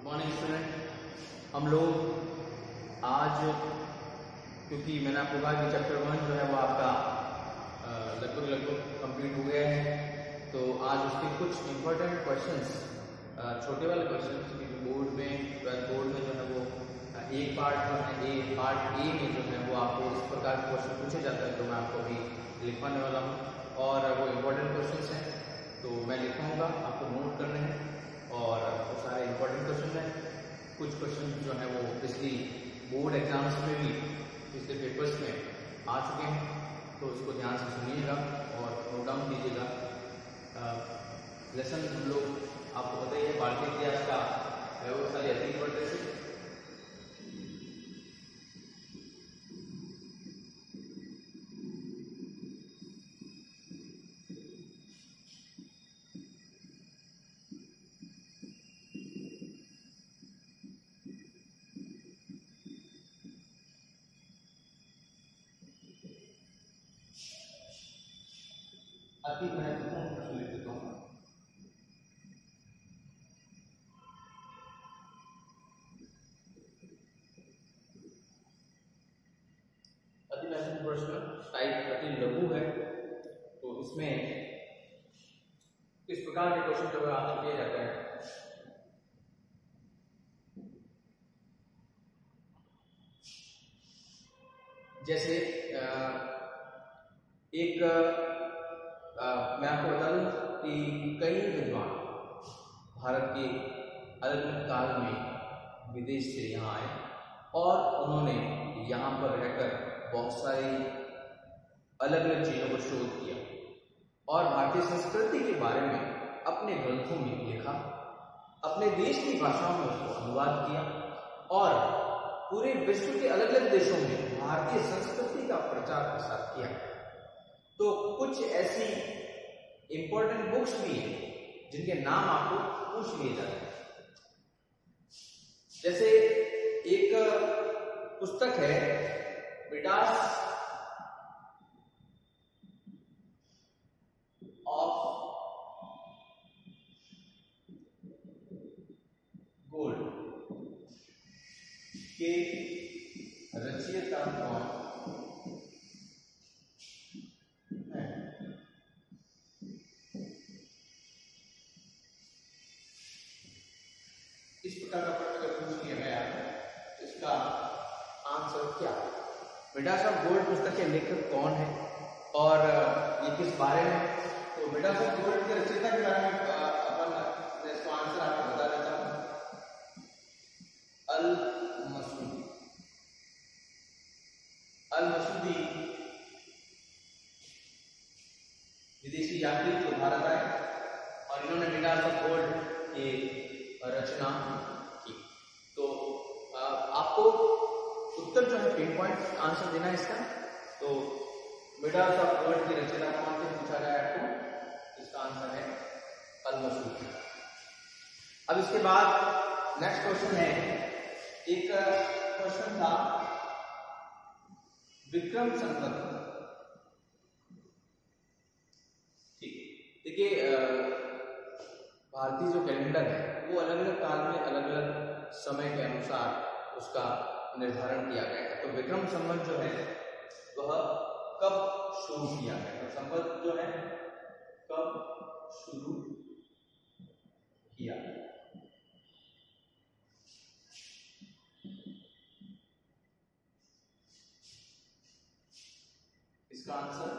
Morning student, हम लोग आज, क्योंकि मैंने आपको कहा कि चैप्टर 1 जो है वो आपका लगभग कंप्लीट हो गया है, तो आज उसके कुछ इम्पोर्टेंट क्वेश्चंस, छोटे वाले क्वेश्चंस, क्योंकि बोर्ड में 12th बोर्ड में जो है वो एक पार्ट जो है पार्ट ए में जो है वो आपको इस प्रकार के क्वेश्चन पूछे जाता है, तो मैं आपको अभी लिखवाने वाला हूँ और वो इम्पोर्टेंट क्वेश्चंस हैं, तो मैं लिखवाऊँगा, आपको नोट करने हैं और वो सारे इम्पोर्टेंट क्वेश्चन हैं। कुछ क्वेश्चन जो है वो पिछली बोर्ड एग्जाम्स में भी, पिछले पेपर्स में आ चुके हैं, तो उसको ध्यान से सुनिएगा और नोट डाउन कीजिएगा। लेसन हम लोग, आपको पता ही है, भारतीय इतिहास का व्यवस्था अति पढ़ते थे। अति महत्वपूर्ण प्रश्न लिख देता हूँ। अति महत्वपूर्ण प्रश्न टाइप अति लघु है, तो इसमें इस प्रकार के क्वेश्चन जो है आपसे किए जाते हैं। जैसे मैं आपको बता दूं कि कई विद्वान भारत के अलग अलग काल में विदेश से यहाँ आए और उन्होंने यहाँ पर रहकर बहुत सारी अलग अलग चीज़ों को शोध किया और भारतीय संस्कृति के बारे में अपने ग्रंथों में लिखा, अपने देश की भाषाओं में उसको अनुवाद किया और पूरे विश्व के अलग अलग देशों में भारतीय संस्कृति का प्रचार प्रसार किया। तो कुछ ऐसी इंपॉर्टेंट बुक्स भी हैं जिनके नाम आपको पूछ लिए जाते हैं। जैसे एक पुस्तक है मिडास ऑफ गोल्ड के रचयिता कौन है? इस प्रकार का प्रश्न अगर पूछ लिया गया तो इसका आंसर क्या? मिडास ऑफ गोल्ड पुस्तक के लेखक कौन है और ये किस बारे में? तो मिडास ऑफ गोल्ड के रचयिता के बारे में अपन इसका आंसर आपको बता देता हूं। अल मसूदी विदेशी यात्री जो भारत आए और इन्होंने मिडास ऑफ गोल्ड की रचना की। तो आपको उत्तर जो है पिन पॉइंट आंसर देना है इसका। तो मिडास ऑफ गोल्ड की रचना कौन से पूछा गया आपको, इसका आंसर है अल मसूदी। अब इसके बाद नेक्स्ट क्वेश्चन है, एक क्वेश्चन था विक्रम संवत। ठीक, देखिए भारतीय जो कैलेंडर है वो अलग अलग काल में अलग अलग समय के अनुसार उसका निर्धारण किया गया है। तो विक्रम संवत जो है वह कब शुरू किया गया? तो संवत जो है कब शुरू किया गया? इसका आंसर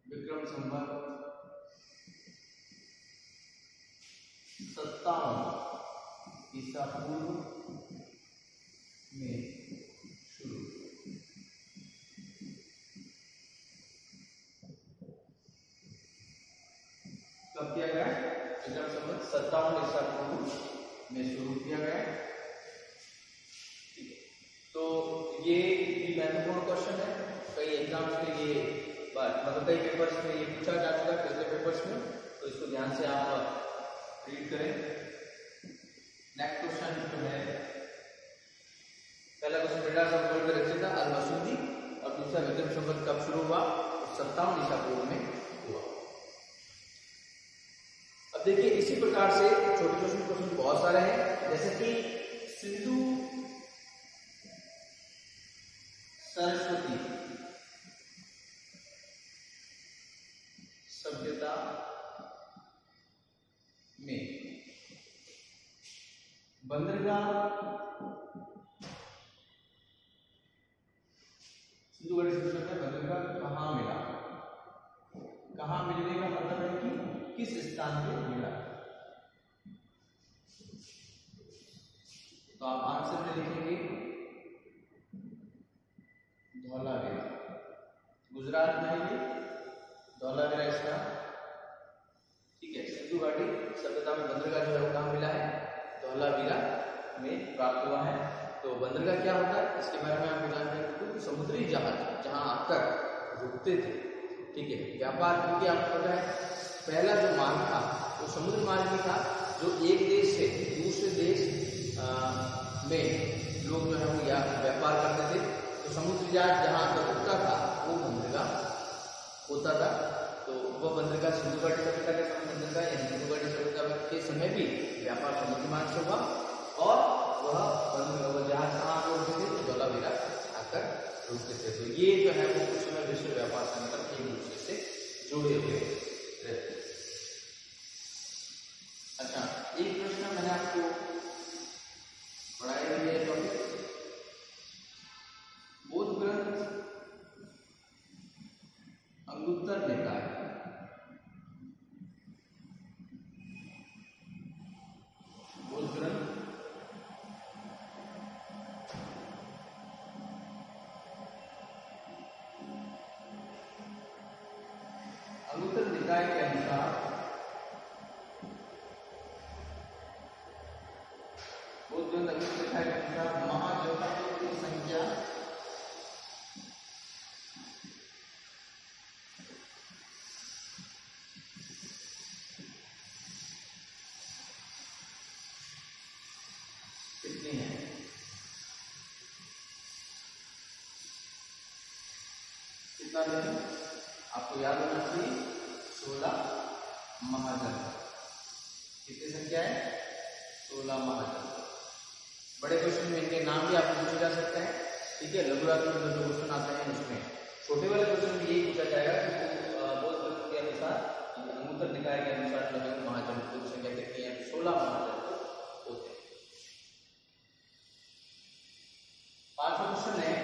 विक्रम संवत 57 ईसा पूर्व में शुरू। कब किया गया? विक्रम संवत 57 ईसा पूर्व में शुरू किया गया। तो ये भी महत्वपूर्ण क्वेश्चन है, कई एग्जाम्स में ये मतलब कई पेपर्स में ये पूछा जा चुका है, पिछले पेपर्स में, तो इसको ध्यान से आप रीड करें। नेक्स्ट क्वेश्चन जो है, पहला क्वेश्चन मिडास ऑफ गोल्ड का रचयिता अल मसूदी और दूसरा विक्रम संवत कब शुरू हुआ? 57 ईसा पूर्व में हुआ। अब देखिए इसी प्रकार से छोटे क्वेश्चन बहुत सारे हैं, जैसे कि सिंधु सरस्वती सभ्यता में बंदरगाह, सिंधु घाटी सभ्यता में बंदरगाह कहाँ मिला? कहाँ मिलने का मतलब है कि किस स्थान पे मिला। तो आप आंसर में लिखेंगे धौलावीरा, गुजरात में है ये धौलावीरा इसका, ठीक है। सिंधु घाटी सभ्यता में बंदरगाह जो है वो कहाँ मिला है? धौलावीरा में प्राप्त हुआ है। तो बंदरगाह क्या होता है इसके बारे में आपको जानकारी दो कि समुद्री जहाज जहां आकर रुकते थे, ठीक है। व्यापार, क्योंकि आपको पता है पहला जो मार्ग था वो समुद्र मार्ग ही था, जो एक देश से दूसरे देश में लोग जो है वो या व्यापार करते थे। तो समुद्री जहाज जहाँ आकर रुकता था वो बंदरगाह होता था। तो वह बंदरगाह सिंधु घाटी सभ्यता के समय बंदरगाह या सिंधु घाटी सभ्यता के समय भी व्यापार समुद्री मार्ग से हुआ, और वह जहाज कहाँ आकर रुकते थे? तो धौलावीरा आकर रुकते थे। तो ये जो है वो उस समय विश्व व्यापार संगठन एक दूसरे से जुड़े हुए रहते। अच्छा, एक प्रश्न मैंने आपको पढ़ाया भी है टॉपिक, बौद्ध ग्रंथ अंगुत्तर निकाय, बौद्ध ग्रंथ अंगुत्तर निकाय के अनुसार बौद्ध ग्रंथ अंगुत्तर निकाय के अनुसार महाजनों की संख्या कितनी है? कितना है आपको याद होना चाहिए, 16 महाजन। कितनी संख्या है? 16 महाजन। बड़े क्वेश्चन में इनके नाम भी आपको पूछे जा सकते हैं, ठीक है। लघुरात्मक में जो क्वेश्चन आते हैं उसमें छोटे वाले क्वेश्चन में यही पूछा जाएगा कि बौद्ध ग्रंथ के अनुसार, अंगुत्तर निकाय के अनुसार जो है महाजन की संख्या कितनी है? 16 महाजन होते हैं। 5वां क्वेश्चन है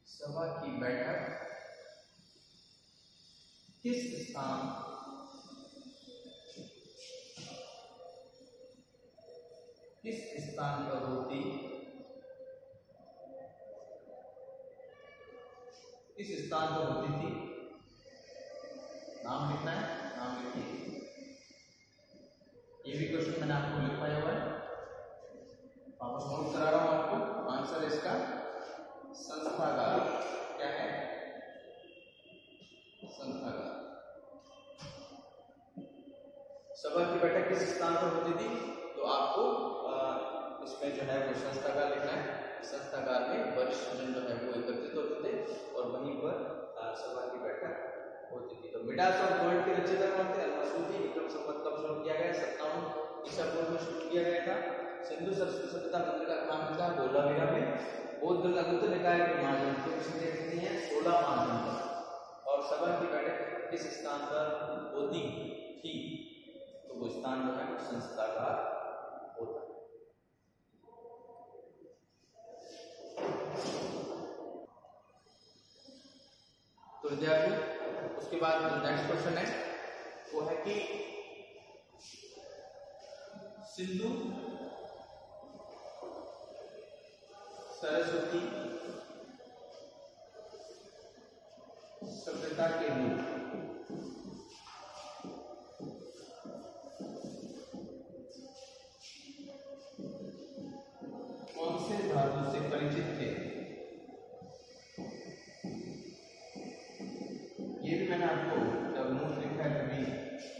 सभा की बैठक किस स्थान पर होती? किस स्थान पर होती थी? नाम लिखना है, नाम लिखिए। ये भी क्वेश्चन मैंने आपको लिखवाया हुआ है, वापस नोट करा रहा हूं आपको। आंसर इसका संस्थागार। क्या है? संस्थागार। सभा की बैठक किस स्थान पर होती थी? तो आपको इसमें जो है वो संस्थागार लिखना है। संस्थागार में वरिष्ठ जन जो है वो एकत्रित होते थे और वहीं पर सभा की बैठक होती थी। तो मिडास ऑफ वर्ल्ड के रचयिता कौन थे? अल-मसूदी। विक्रम संवत कब शुरू किया गया? 57 ईसा पूर्व में शुरू किया गया था। सिंधु सरस्वती सभ्यता बंदरगाह कहाँ मिलता है? धौलावीरा में। बौद्ध ग्रंथ अंगुत्तर निकाय के महाजन की संख्या कितनी है? 16 महाजन पर। और सभा की बैठक किस स्थान पर होती थी? तो वो स्थान जो है संस्थागार होता है। तो विद्यार्थियों, उसके बाद नेक्स्ट क्वेश्चन है वो है कि सिंधु सरस्वती सभ्यता के मूल कौन से धातु से परिचित थे? ये भी मैंने आपको जब नोट लिखा है तभी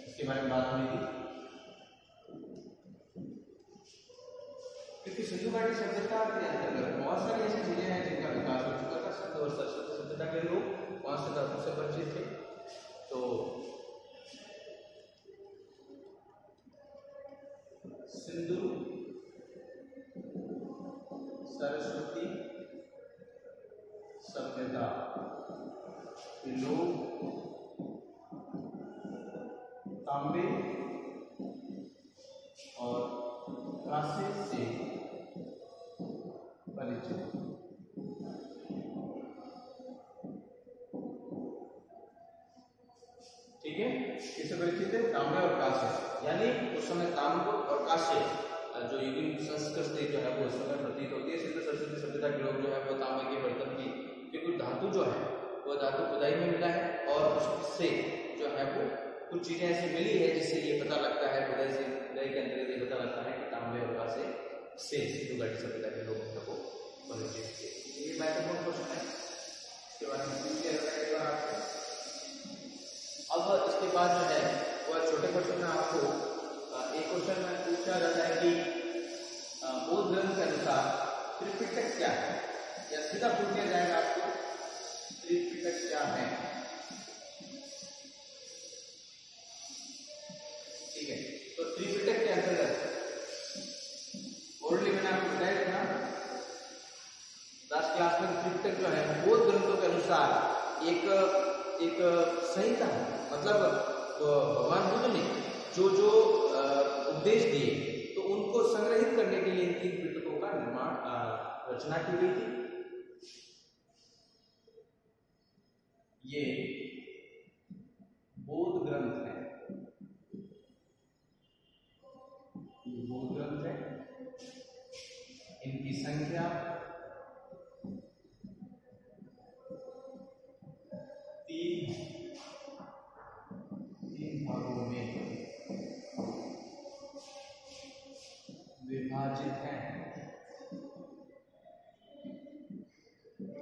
इसके बारे में बात हुई थी। क्योंकि सिंधु घाटी सभ्यता के अंतर्गत बहुत सारी ऐसी चीजें हैं जिनका विकास हो चुका था। सिंधु और सरस्वती सभ्यता के लोग वहां से धातु से परिचित थे। तो सिंधु सरस्वती सभ्यता के लोग तांबे और कांसे से परिचित। ठीक है, किससे परिचित है? तांबे और कांसे। यानी उस समय तांबे और कांसे जो युगीन संस्कृति जो है वो उस समय प्रतीत होती है। सिंधु सरस्वती सभ्यता के लोग जो है वो तांबे के बर्तन की, क्योंकि धातु जो है वो धातु खुदाई में मिला है और उससे जो है वो कुछ चीजें ऐसी मिली है जिससे ये पता लगता है, खुदाई के अंतर्गत ये पता लगता है कि तांबे और कांसे से सिंधु घाटी सभ्यता के लोग को परिचित थे। ये महत्वपूर्ण क्वेश्चन है, इसके बारे में क्लियर करेगा आपको। अब इसके बाद जो है वह छोटे क्वेश्चन में आपको एक क्वेश्चन में पूछा जाता है कि बौद्ध ग्रंथ के अनुसार त्रिपिटक क्या है, या सीधा पूछ दिया जाएगा आपको त्रिपिटक क्या है। ठीक है, तो त्रिपिटक के अंतर्गत मैंने आपको बताया था लास्ट क्लास में, त्रिपिटक जो है बौद्ध ग्रंथों के अनुसार एक संहिता है। मतलब भगवान बुद्ध ने जो उपदेश दिए तो उनको संग्रहित करने के लिए इन तीन पिटकों का रचना की गई थी। ये बौद्ध ग्रंथ है, ये बौद्ध ग्रंथ है। इनकी संख्या 3 भागों में विभाजित है।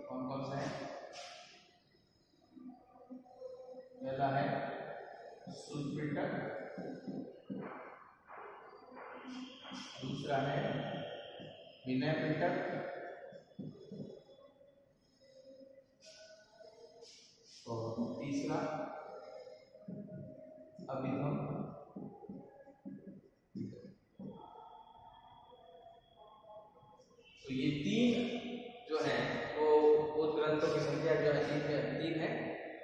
कौन कौन सा है? पहला है शुद्ध पिटक, दूसरा है विनय पिटक, और तीसरा अभिधम। तो ये तीन जो है वो बौद्ध ग्रंथों की संख्या जो है तीन है।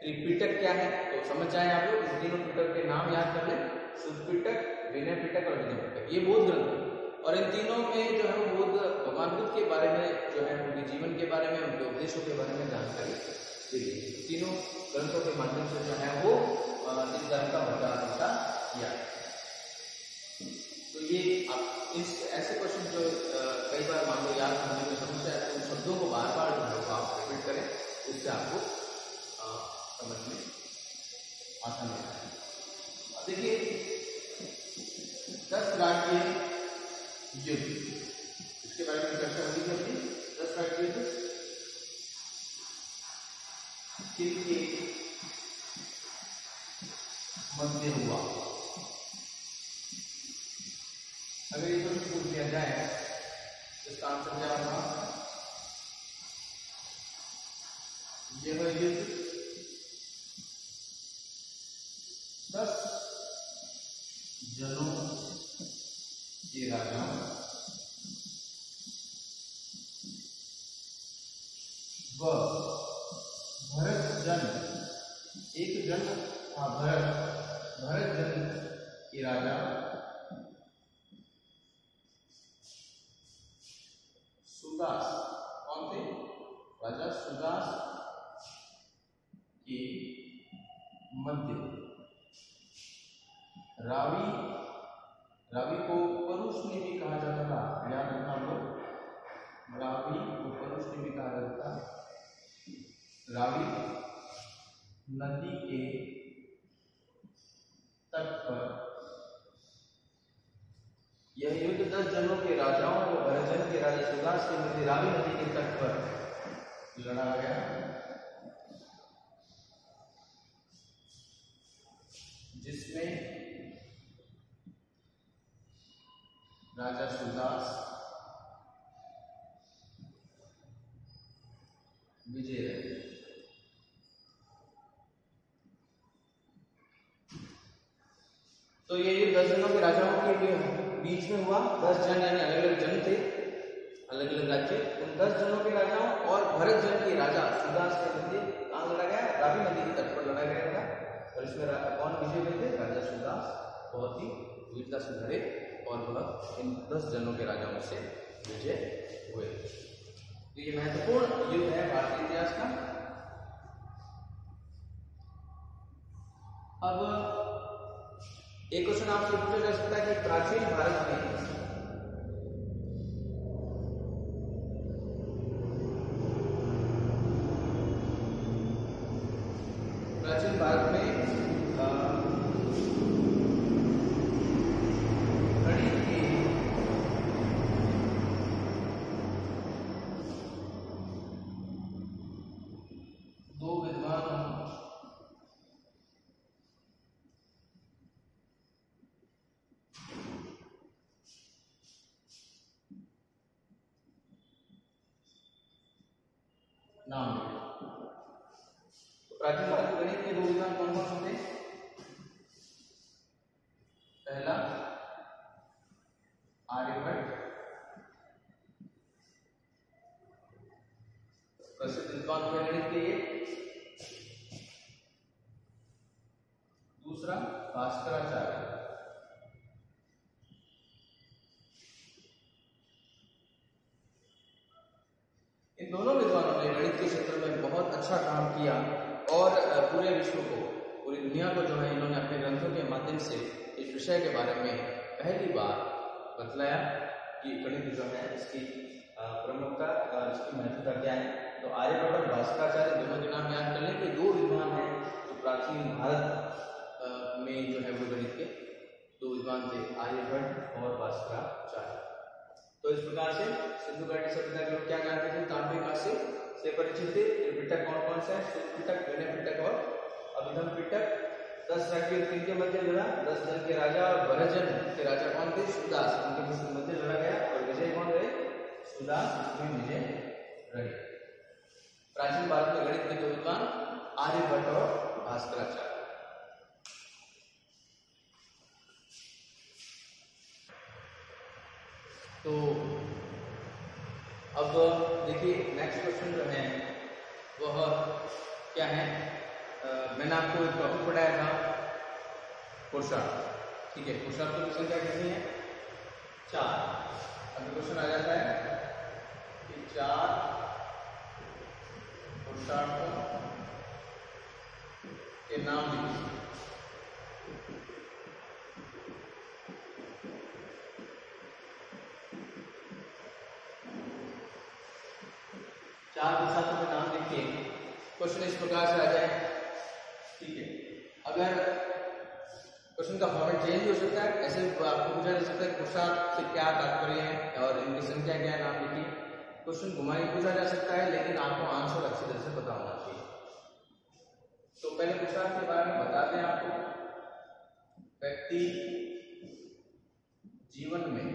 त्रिपिटक क्या है तो समझ जाए आप लोग, इन तीनों पिटक के नाम याद कर लें, शुद्ध पिटक, विनय पिटक और अभिधम पिटक। ये बौद्ध ग्रंथ है और इन तीनों में जो है वो बुद्ध भगवान बुद्ध के बारे में जो है उनके जीवन के बारे में, उनके उपदेशों के बारे में जानकारी दी गई। तीनों ग्रंथों के माध्यम से जो है वो इस धर्म का प्रचार प्रसार किया। तो ये इस ऐसे क्वेश्चन जो कई बार मान लो याद करने में समस्या है, तो उन शब्दों को बार बार जो है आप रिपीट करें, उससे आपको समझ में आसान होता है। अब देखिए 10 राज्य युद्ध, इसके बारे में चर्चा होगी कि अपनी 10 राज्य युद्ध किनके मध्य हुआ। अगर ये क्वेश्चन पूछ दिया जाए तो इसका आंसर क्या होगा? यह युद्ध 10 जनों के राजाओं व भरत जन, एक जन था भरत जन के राजा सुदास, कौन थे? राजा सुदास के मध्य। रावी को परुष ने भी कहा जाता था, याद रखना लोग, रावी को परुष ने भी कहा जाता था। रावी नदी के तट पर यह युद्ध 10 जनों के राजाओं व भरतजन के राजा सुदास के मध्य रावी नदी के तट पर लड़ा गया, जिसमें राजा सुदास विजय रहे। तो ये 10 जनों के राजाओं के बीच में हुआ। 10 जन यानी अलग अलग जन थे, अलग अलग राज्य। उन 10 जनों के राजाओं और भरत जन के राजा सुदास के मध्य कहाँ लड़ा गया? रावी नदी के तट पर लड़ा गया था। और इसमें कौन विजय हुए थे? राजा सुदास बहुत ही वीरता से भरे और वह इन 10 जनों के राजाओं से विजय हुए। तो ये महत्वपूर्ण युद्ध है भारतीय इतिहास का। अब एक क्वेश्चन आपसे पूछा जा सकता है कि प्राचीन भारत में गणित के दो विद्वान नाम लिखे। तो प्राचीन भारत के गणित के दो विद्वान कौन कौन थे? पहला आर्यभट्ट, प्रसिद्ध विद्वान हुए गणित के ये। दूसरा भास्कराचार्य। इन दोनों विद्वानों ने गणित के क्षेत्र में बहुत अच्छा काम किया और पूरे विश्व को, पूरी दुनिया को जो है इन्होंने अपने ग्रंथों के माध्यम से इस विषय के बारे में पहली बार बतलाया कि गणित जो है इसकी प्रमुखता, इसकी महत्वता क्या है। तो आर्यभट्ट और भास्कराचार्य दोनों के नाम याद कर लें कि दो विद्वान हैं जो प्राचीन भारत में जो है वो गणित के दो विद्वान थे, आर्यभट्ट और भास्कराचार्य। तो इस प्रकार से सिंधु घाटी सभ्यता के लोग क्या जानते थे? तांत्रिक काशी से परिचित थे। पिटक कौन कौन सा है? सूत पिटक, विनय पिटक और अभिधम पिटक। 10 राज्यों के मध्य लड़ा। 10 जन के राजा और भरत जन के राजा कौन थे? सुदास। उनके मध्य लड़ा गया और विजय कौन रहे? सुदास इसमें विजय रहे। प्राचीन भारत में गणित के दो विद्वान आर्यभट्ट और भास्कराचार्य। तो अब देखिए नेक्स्ट क्वेश्चन जो है वह क्या है? मैंने आपको एक टॉपिक पढ़ाया था पुरुषार्थ, ठीक है। पुरुषार्थ की संख्या कितनी है? 4। अभी क्वेश्चन आ जाता है कि 4 पुरुषार्थों के नाम लिखिए। चार पुरुषार्थों के नाम लिखिए। क्वेश्चन इस प्रकार से आ जाए, ठीक है। अगर क्वेश्चन का फॉर्मेट चेंज हो सकता है, ऐसे आपको पूछा जा सकता है पुरुषार्थ से क्या तात्पर्य है और इनकी संख्या क्या है, नाम लिखिए। क्वेश्चन घुमा के पूछा जा सकता है, लेकिन आपको आंसर अच्छी तरह से पता होना चाहिए। तो पहले पुरुषार्थ के बारे में बताते हैं आपको। व्यक्ति जीवन में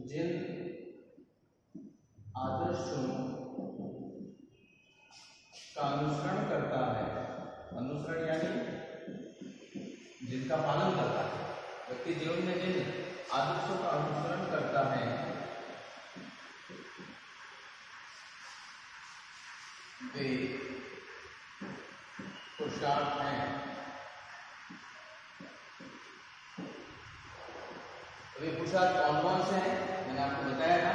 जिन आदर्शों का अनुसरण करता है, अनुसरण यानी जिनका पालन करता है, व्यक्ति जीवन में जिन आदर्शों का अनुसरण करता है वे पुरुषार्थ हैं। वे पुरुषार्थ कौन कौन से हैं मैंने आपको बताया था।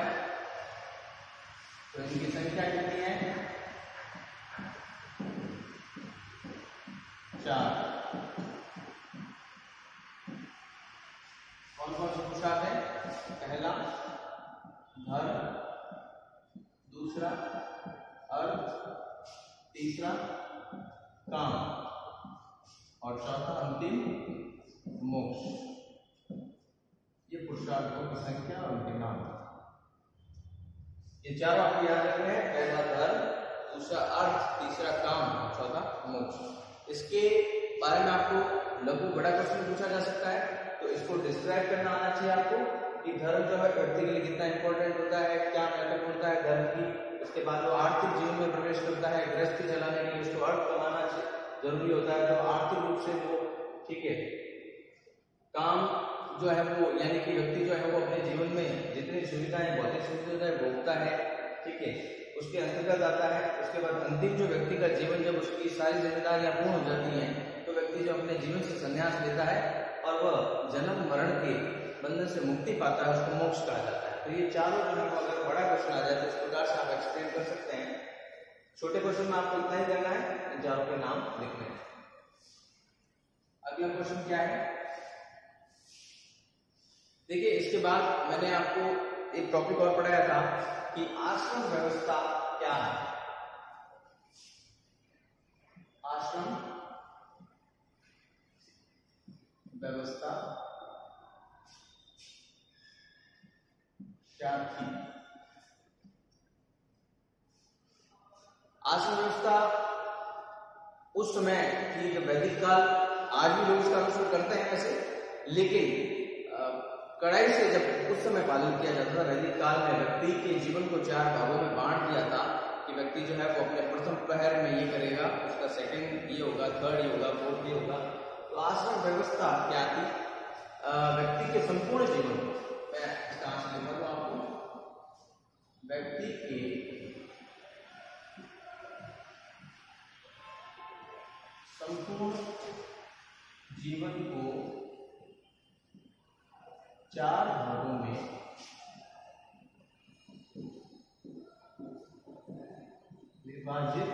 तो इनकी संख्या कितनी है? 4। कौन कौन से पुरुषार्थ है? पहला धर्म, दूसरा अर्थ, तीसरा काम और चौथा अंतिम मोक्ष। ये पुरुषार्थों की संख्या और उनके नाम। ये चारों आपको याद रखने हैं। पहला धर्म, दूसरा अर्थ, तीसरा काम और चौथा मोक्ष। इसके बारे में आपको लघु बड़ा क्वेश्चन पूछा जा सकता है, तो इसको डिस्क्राइब करना आना चाहिए आपको। कि धर्म जो है व्यक्ति के लिए कितना इंपॉर्टेंट होता है, क्या महत्वपूर्ण होता है धर्म की। उसके बाद वो आर्थिक जीवन में प्रवेश करता है, गृहस्थी चलाने के लिए उसको अर्थ कमाना जरूरी होता है, तो आर्थिक रूप से वो ठीक है काम जो है वो, यानी कि व्यक्ति जो है वो अपने जीवन में जितनी सुविधाएं भौतिक सुविधाएं भोगता है, ठीक है, उसके अंतर्गत आता है। उसके बाद अंतिम जो व्यक्ति का जीवन, जब उसकी सारी जिम्मेदारियां पूर्ण हो जाती हैं, तो व्यक्ति जो अपने जीवन से संन्यास लेता है और वह जन्म मरण के बंधन से मुक्ति पाता है, उसको मोक्ष कहा जाता है। तो ये चारों जो है अगर बड़ा क्वेश्चन आ जाए तो इस प्रकार से आप एक्सप्लेन कर सकते हैं। छोटे क्वेश्चन में आपको इतना ही करना है, इन चारों के नाम लिखने हैं। अगला क्वेश्चन क्या है, देखिए इसके बाद मैंने आपको एक टॉपिक और पढ़ाया था कि आश्रम व्यवस्था क्या है। आश्रम व्यवस्था क्या थी। आश्रम व्यवस्था उस समय की जब वैदिक काल, आज भी लोग इसका अनुसरण करते हैं वैसे, लेकिन कड़ाई से जब उस समय पालन किया जाता था। वैदिक काल में व्यक्ति के जीवन को 4 भागों में बांट दिया था कि व्यक्ति जो है वो अपने प्रथम पहर में ये करेगा, उसका सेकंड ये होगा, थर्ड ये होगा, फोर्थ ये होगा। तो आश्रम व्यवस्था क्या थी, व्यक्ति के संपूर्ण जीवन, मैं इसका आंसर लिखा दूं आपको, व्यक्ति के संपूर्ण जीवन को 4 भागों में विभाजित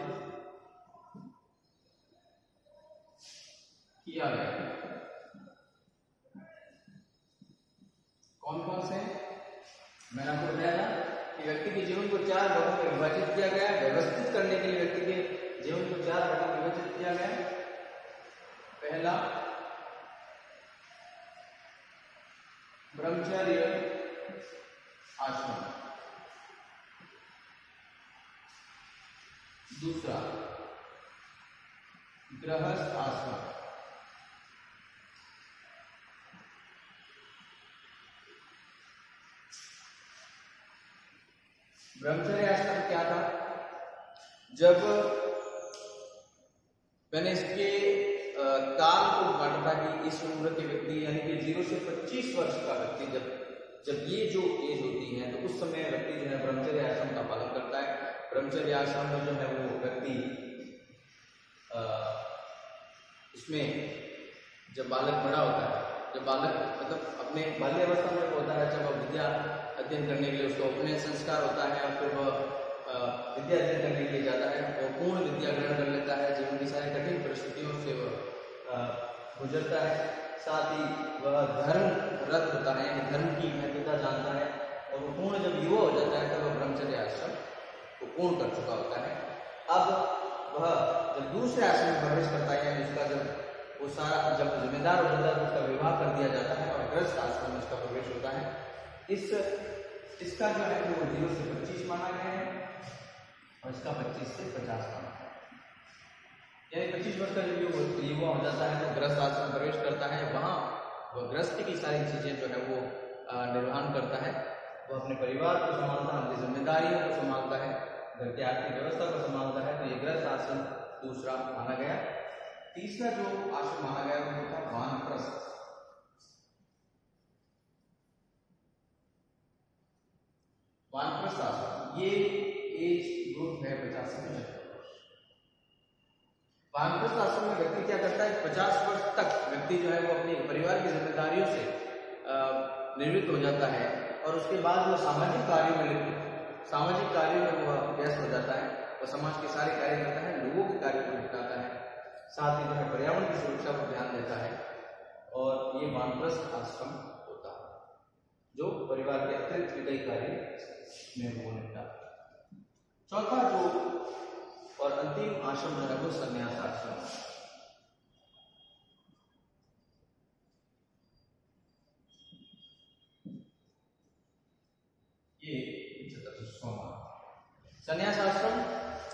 किया गया। कौन कौन से? मैंने आपको बताया था कि व्यक्ति के जीवन को 4 भागों में विभाजित किया गया। व्यवस्थित करने के लिए व्यक्ति के जीवन को 4 भागों में विभाजित किया गया। पहला ब्रह्मचर्य आश्रम, दूसरा गृहस्थ आश्रम, ब्रह्मचर्य आश्रम क्या था, जब मैंने इसके काल को बांटा था कि इस उम्र के व्यक्ति, यानी कि 0 से 25 वर्ष का व्यक्ति जब ये जो एज होती है, तो उस समय व्यक्ति जो है ब्रह्मचर्य आश्रम का पालन करता है। ब्रह्मचर्य आश्रम में जो है वो व्यक्ति इसमें जब बालक बड़ा होता है, जब बालक मतलब अपने बाल्यावस्था में होता है, जब वह विद्या अध्ययन करने के लिए उसको अपने संस्कार होता है और फिर वह विद्या अध्ययन करने के लिए जाता है, वो पूर्ण विद्या ग्रहण कर लेता है, जीवन की सारी कठिन परिस्थितियों से वह गुजरता है। साथ ही वह धर्म रत होता है, यानी धर्म की महत्वता जानता है, और वो पूर्ण जब युवा हो जाता है तब वह ब्रह्मचर्य आश्रम को पूर्ण कर चुका होता है। अब वह जब दूसरे आश्रम में प्रवेश करता है, यानी उसका जब वो सारा जब जिम्मेदार हो जाता है तो उसका विवाह कर दिया जाता है और गृहस्थ आश्रम में उसका प्रवेश होता है। इसका जो है वो 0 से 25 माना गया है और इसका 25 से 50 माना गया है। यानी 25 वर्ष का जब युवा हो जाता है तो गृहस्थ आश्रम प्रवेश करता है। वहां वह गृहस्थी की सारी चीजें जो है वो निर्वहन करता है। वह अपने परिवार को संभालता है, अपनी जिम्मेदारियों को संभालता है, घर की आर्थिक व्यवस्था को संभालता है। तो ये गृहस्थ आश्रम दूसरा माना गया। तीसरा जो आश्रम माना गया वो था वानप्रस्थ। वानप्रस्थ आश्रम, ये एज ग्रुप है 50 से 75 वर्ष। वानप्रस्थ आश्रम में व्यक्ति क्या करता है, 50 वर्ष तक व्यक्ति जो है वो अपने परिवार की जिम्मेदारियों से निवृत्त हो जाता है और उसके बाद वो सामाजिक कार्यों में वो व्यस्त हो जाता है। वो समाज के सारे कार्य करता है, लोगों के कार्यों को निपटाता है, साथ ही जो है पर्यावरण की सुरक्षा पर ध्यान देता है। और ये वानप्रस्थ आश्रम होता है जो परिवार के अतिरिक्त कई कार्य में वो निपटाता है। चौथा जो और अंतिम आश्रम जो है वो संन्यास आश्रम है। ये संन्यास आश्रम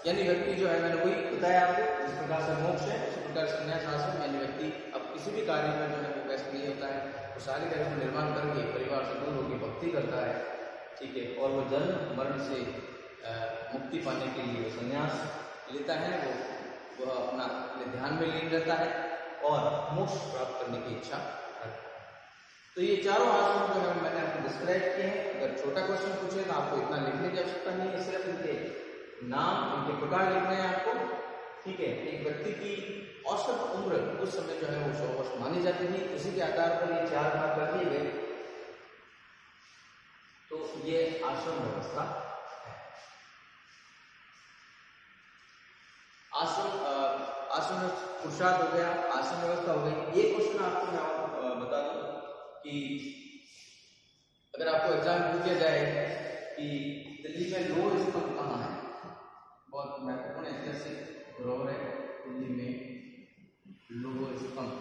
यानी व्यक्ति जो है, मैंने वही बताया आपको, जिस प्रकार से मोक्ष है उसी प्रकार संन्यास आश्रम यानी व्यक्ति अब किसी भी कार्य में जो है वो व्यस्त नहीं होता है, वो सारे कार्य को निर्माण करके परिवार से दूर होकर भक्ति करता है, ठीक है, और वो जन्म मरण से मुक्ति पाने के लिए संन्यास लेता है, वह अपना ध्यान में लीन रहता है और मोक्ष प्राप्त करने की इच्छा रखता है। तो ये चारों आसन जो है मैंने आपको डिस्क्राइब किए हैं। अगर छोटा क्वेश्चन पूछे तो आपको इतना लिखने की आवश्यकता नहीं है, सिर्फ इनके नाम, इनके प्रकार लिखना है आपको, ठीक है। एक व्यक्ति की औसत उम्र उस समय जो है वो 100 वर्ष मानी जाती थी, उसी के आधार पर ये 4 भाग कर दिए गए। तो ये आश्रम व्यवस्था है। आश्रम पुरुषार्थ हो गया, आश्रम व्यवस्था हो गई। ये क्वेश्चन आपको मैं बता दूं कि अगर आपको एग्जाम पूछा जाए कि दिल्ली में लोह स्तंभ कहाँ है, बहुत महत्वपूर्ण ऐतिहासिक धरोहर है दिल्ली में लोह स्तंभ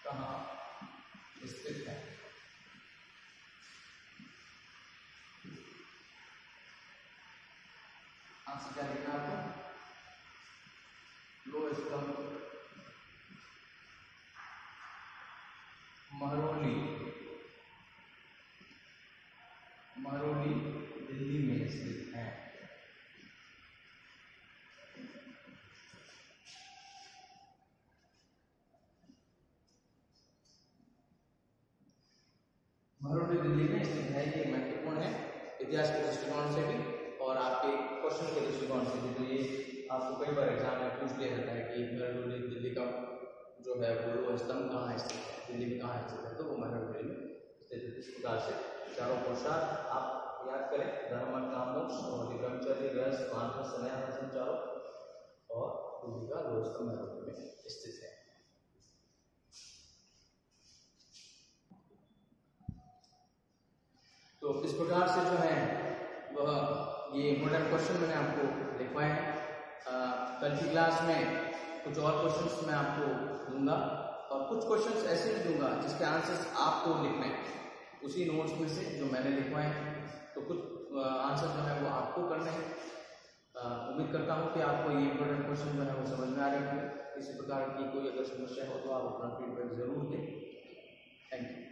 कहाँ स्थित है। आंसर क्या लिखना आपको? लोह स्तंभ महरौली, महरौली दिल्ली में स्थित है। महरौली दिल्ली में स्थित है। ये महत्वपूर्ण है इतिहास के दृष्टिकोण से भी और आपके क्वेश्चन के दृष्टिकोण से भी। तो ये आपको कई बार एग्जाम में पूछ लिया जाता है कि महरौली दिल्ली का जो है वो लोह स्तंभ कहाँ स्थित है, दिल्ली में कहाँ स्थित है, तो वो महरौली में स्थित है। इस प्रकार से चारों पुरुषार्थ आप याद करें, धर्म अर्थ काम मोक्ष और ब्रह्मचर्य गृहस्थ वानप्रस्थ संन्यास चारों, और दिल्ली का लोह स्तंभ महरौली में स्थित है। तो इस प्रकार से जो है वह ये इम्पोर्टेंट क्वेश्चन मैंने आपको लिखवाए हैं। कल की क्लास में कुछ और क्वेश्चंस मैं आपको दूंगा और कुछ क्वेश्चंस ऐसे भी दूंगा जिसके आंसर्स आपको लिखने हैं उसी नोट्स में से जो मैंने लिखवाए हैं। तो कुछ आंसर जो है वो आपको करने हैं। उम्मीद करता हूँ कि आपको ये इम्पोर्टेंट क्वेश्चन जो है वो समझ में आ रहे होंगे। किसी प्रकार की कोई अगर समस्या हो तो आप अपना फीडबैक जरूर दें। Thank you.